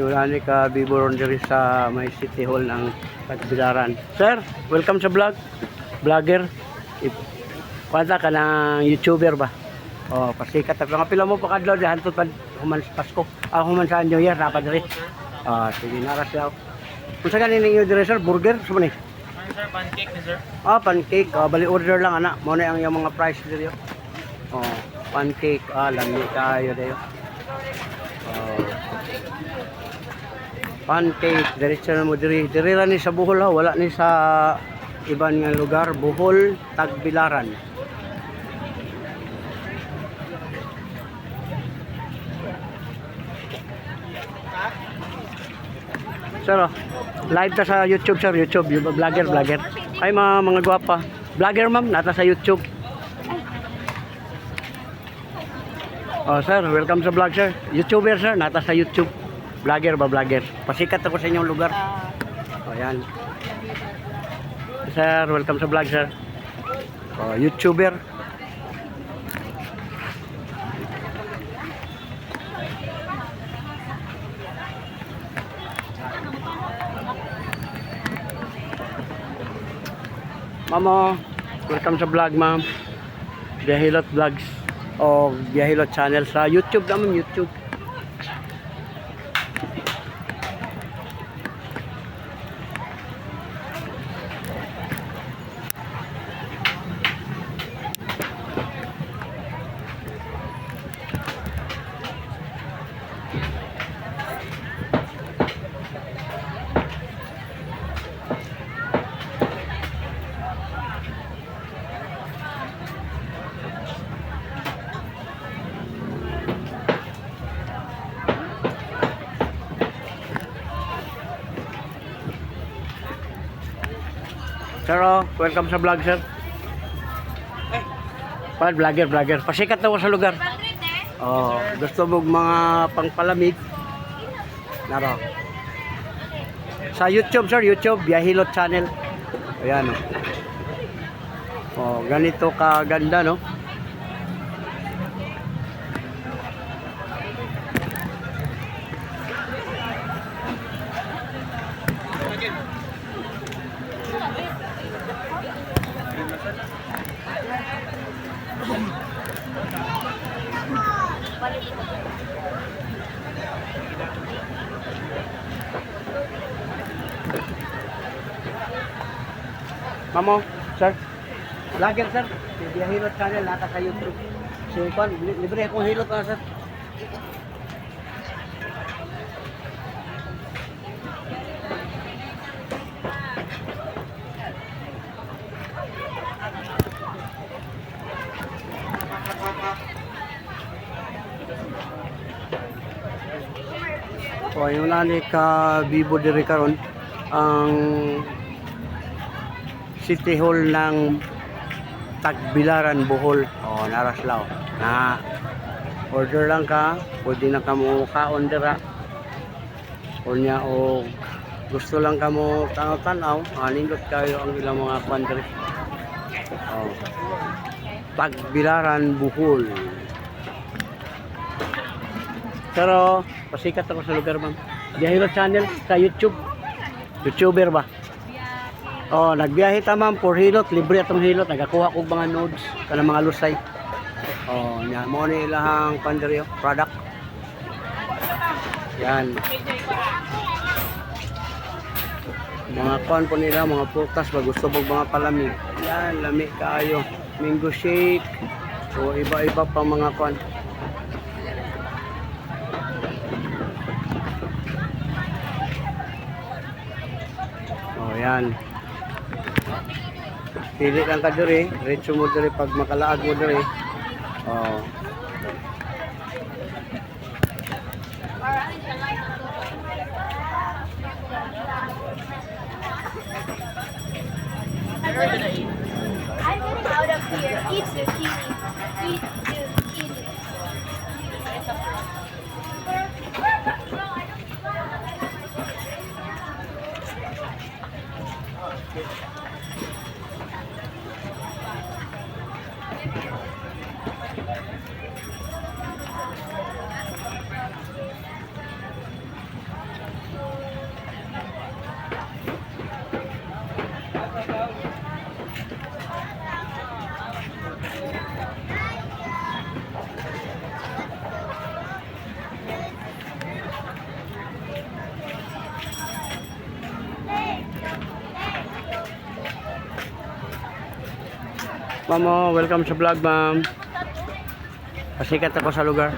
Wala ni ka biboron diri sa may City Hall ng Tagbilaran. Sir, welcome sa vlog. Vlogger. Kwanta ka ng YouTuber ba? Oh, pasikat ta. Mga pila mo pa kadlaw di hantud pa human sa Pasko. Human sa New Year dapat diri. Sige na ra siya. Unsa ganin ninyo diri sir? Burger sa man ni? Sir, pancake ni sir. Pancake. Bali order lang ana. Mo na ang yung mga price diri. Pancake. Lami kayo dayo. Pancake, diretso na mo diri ra ni sa Bohol ha, wala ni sa ibang nga lugar. Bohol, Tagbilaran. Sir, live ta sa YouTube sir, YouTube, vlogger. Ay mga gwapa. Vlogger ma'am, nata sa YouTube. Sir, welcome sa vlog sir. YouTuber sir, nata sa YouTube. Vlogger ba, vlogger? Pasikat ako sa inyong lugar. Ayan. Sir, welcome sa vlog sir. YouTuber. Mamo, welcome sa vlog ma'am. Biyahilot vlogs o Biyahilot channel sa YouTube naman, YouTube. Sir, welcome sa vlog sir. Vlogger. Pasikat na ko sa lugar. Gusto mo mga pangpalamig. Naro. Sa YouTube sir, YouTube, Biyahilot channel. Ayan ganito kaganda no. Mamo, sir. Vlogger sir. Biyahilot channel nata sa YouTube. So, libre akong hilot na sir. Yung nani ka Bibo diri karon ang City Hall ng Tagbilaran, Bohol. Naraslaw. Na order lang ka, pwede na ka mo kaon dira. Unya o gusto lang ka mo tanaw-tanaw, nindot kayo ang ilang mga kwan diri. Tagbilaran, Bohol. Pero pasikat ako sa lugar ma'am. Biyahilot channel sa YouTube. YouTuber ba? Nagbiyahe ta ma'am for hilot, libre atong hilot, nagakuha kog mga nodes kana mga lusay. Nya mo ni ilahang panderyo product. Yan. Mga kon po nila, mga prutas ba gusto mo mga palamig. Yan, lami kaayo. Mango shake. O iba-iba pa mga kon. Yan. Pili lang ka diri, diretso mo diri pag makalaag mo diri. I'm getting out of here. Eat zucchini. Eat zucchini. Ma'am, welcome sa vlog, ma'am. Pasikat ako sa lugar.